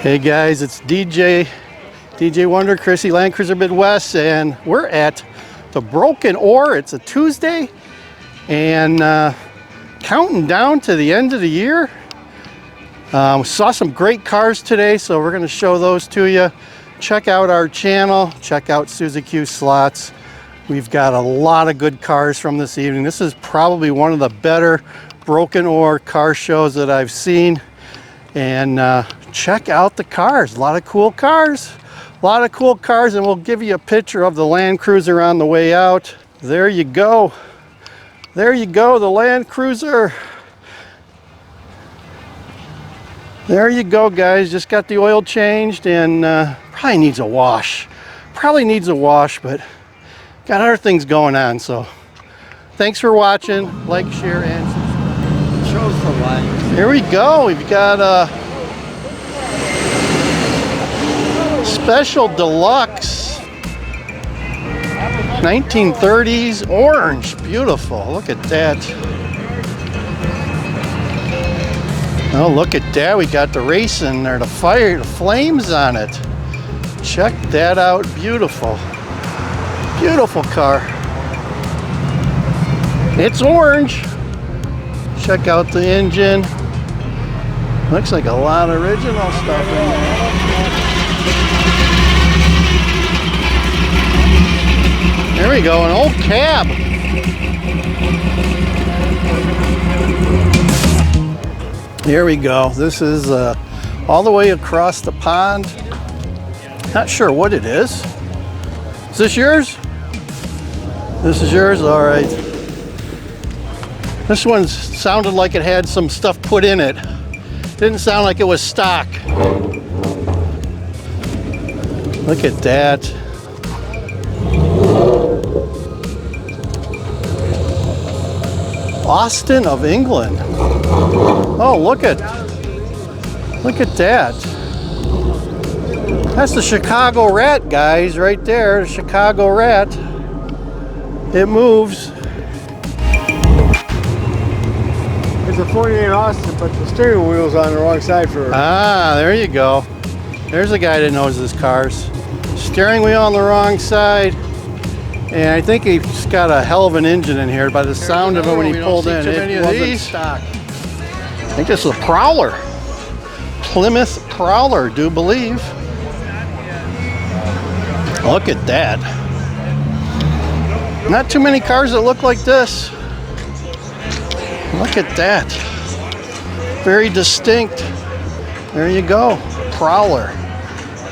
Hey guys, it's DJ Wonder, Chrissy Land Cruiser Midwest, and we're at the Broken Ore. It's a Tuesday, and counting down to the end of the year. We saw some great cars today, so we're going to show those to you. Check out our channel, check out susie-q slots. We've got a lot of good cars from this evening. This is probably one of the better Broken Ore car shows that I've seen. And check out the cars. A lot of cool cars. And we'll give you a picture of the Land Cruiser on the way out. There you go. There you go, the Land Cruiser. There you go, guys. Just got the oil changed and probably needs a wash. But got other things going on. So thanks for watching. Like, share, and subscribe. Shows for life. Here we go. We've got a special deluxe 1930s orange. Beautiful. Look at that. Oh, look at that. We got the racing or the fire, the flames on it. Check that out. Beautiful. Beautiful car. It's orange. Check out the engine. Looks like a lot of original stuff in there. There we go, an old cab. Here we go. This is all the way across the pond. Not sure what it is. Is this yours? This is yours? All right. This one sounded like it had some stuff put in it. Didn't sound like it was stock. Look at that. Austin of England. Oh, look at that. That's the Chicago Rat, guys, right there. The Chicago Rat. It moves. It's a 48 Austin, but the steering wheel's on the wrong side for her. Ah, there you go. There's a guy that knows his cars. Steering wheel on the wrong side. And I think he's got a hell of an engine in here by the sound of it when he pulled in. It wasn't stock. I think this is a Prowler. Plymouth Prowler, do believe. Look at that. Not too many cars that look like this. Look at that. Very distinct. There you go. Prowler.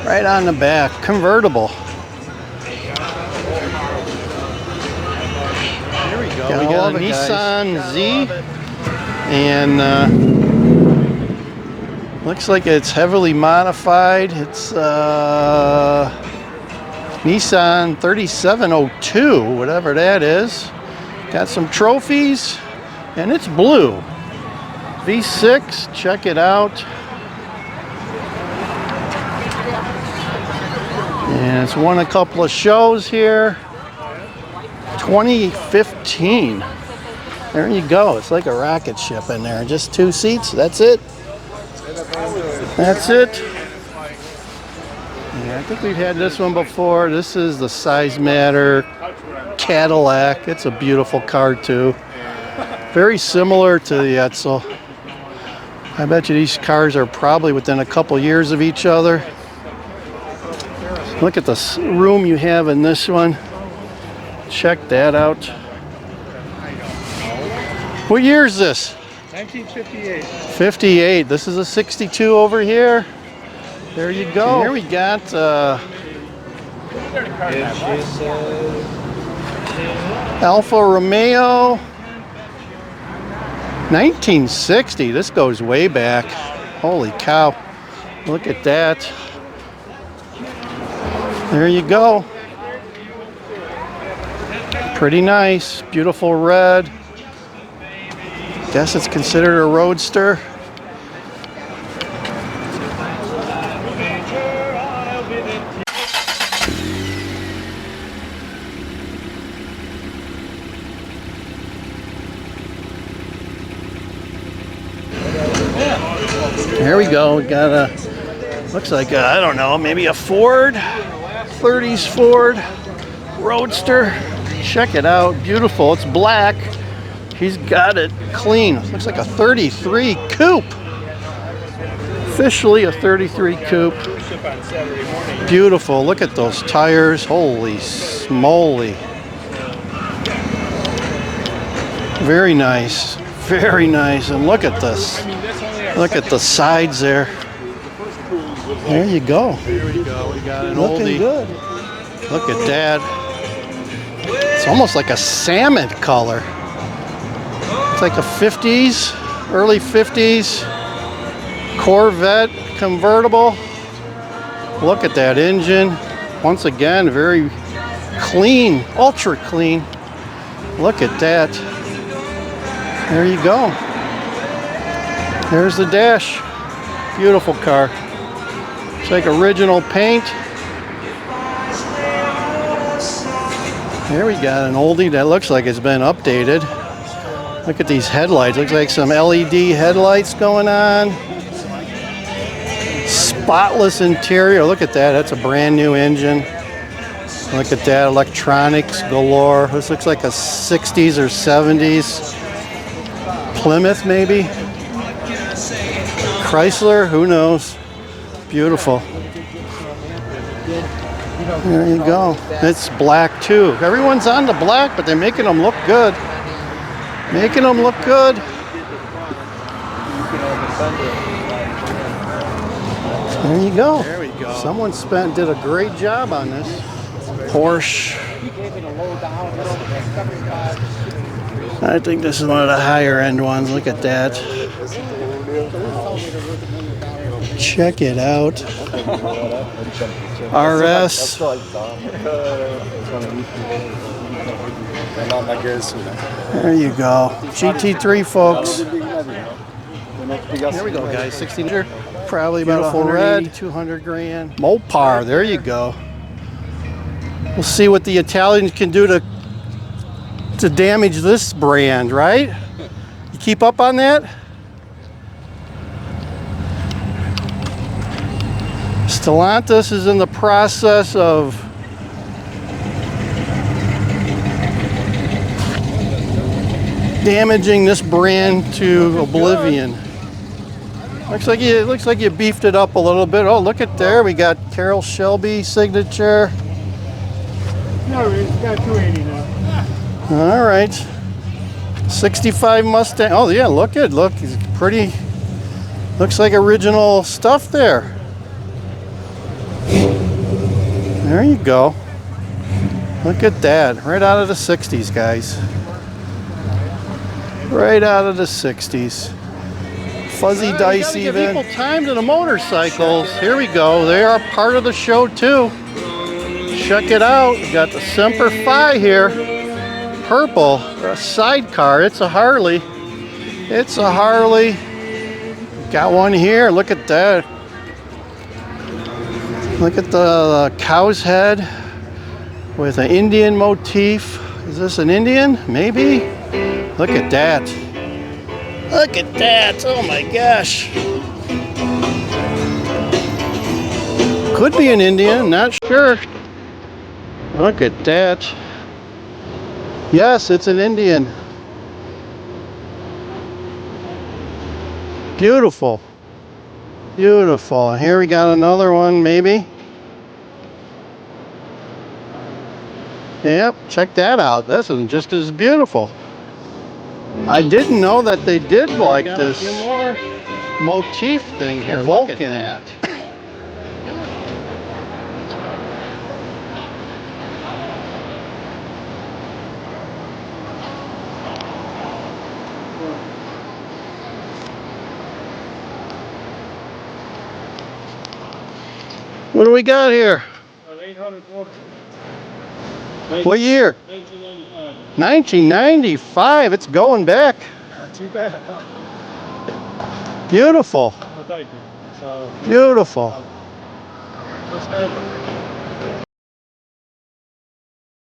Right on the back. Convertible. Here we go. We got a Nissan Z. And looks like it's heavily modified. It's Nissan 3702, whatever that is. Got some trophies. And it's blue. V6, check it out. And it's won a couple of shows here. 2015. There you go. It's like a rocket ship in there. Just 2 seats. That's it. That's it. Yeah, I think we've had this one before. This is the Size Matter Cadillac. It's a beautiful car too. Very similar to the Etzel. I bet you these cars are probably within a couple years of each other. Look at the room you have in this one. Check that out. What year is this? 1958. 58. This is a 62 over here. There you go. And here we got Alfa Romeo. 1960. This goes way back. Holy cow. Look at that. There you go. Pretty nice. Beautiful red. Guess it's considered a roadster. Here we go. We got a Looks like I don't know, maybe a Ford, 30s Ford Roadster. Check it out, beautiful. It's black. He's got it clean. Looks like a 33 coupe. Officially a 33 coupe. Beautiful. Look at those tires. Holy smoly. Very nice. Very nice. And look at this. Look at the sides there. There you go. Here we go. We got an Looking oldie. good. Look at that. It's almost like a salmon color. It's like a 50s, early 50s Corvette convertible. Look at that engine. Once again, very clean, ultra clean. Look at that. There you go. There's the dash. Beautiful car. It's like original paint. Here we got an oldie that looks like it's been updated. Look at these headlights. Looks like some LED headlights going on. Spotless interior. Look at that. That's a brand new engine. Look at that. Electronics galore. This looks like a 60s or 70s Plymouth maybe. Chrysler. Who knows? Beautiful. There you go. It's black too. Everyone's on the black, but they're making them look good. Making them look good. There you go. There we go. Someone did a great job on this. Porsche. I think this is one of the higher end ones. Look at that. Check it out. RS. There you go. GT3, folks. There we go, guys. 16. Probably about Beautiful 180, 200 grand. Mopar. There you go. We'll see what the Italians can do to damage this brand, right? You keep up on that? Stellantis is in the process of damaging this brand to oblivion. Looks like you beefed it up a little bit. Oh, look at there. We got Carroll Shelby signature. No, it's got 280 now. All right. 65 Mustang. Oh yeah, look, it's pretty. Looks like original stuff there. There you go. Look at that. Right out of the 60s, guys. Right out of the 60s. Fuzzy dice even. Give people time to the motorcycles. Here we go. They are part of the show too. Check it out. We got the Semper Fi here. Purple. A sidecar. It's a Harley. It's a Harley. Got one here. Look at that. Look at the cow's head with an Indian motif. Is this an Indian? Maybe. Look at that. Look at that. Oh my gosh. Could be an Indian, not sure. Look at that. Yes, it's an Indian. Beautiful. Beautiful. Here we got another one, maybe. Yep, check that out. This is just as beautiful. I didn't know that they did like this motif thing here. Look at that. What do we got here? 840. What year? 1995. 1995. It's going back. Not too bad. Beautiful. Oh, thank you. So, Beautiful. let's go.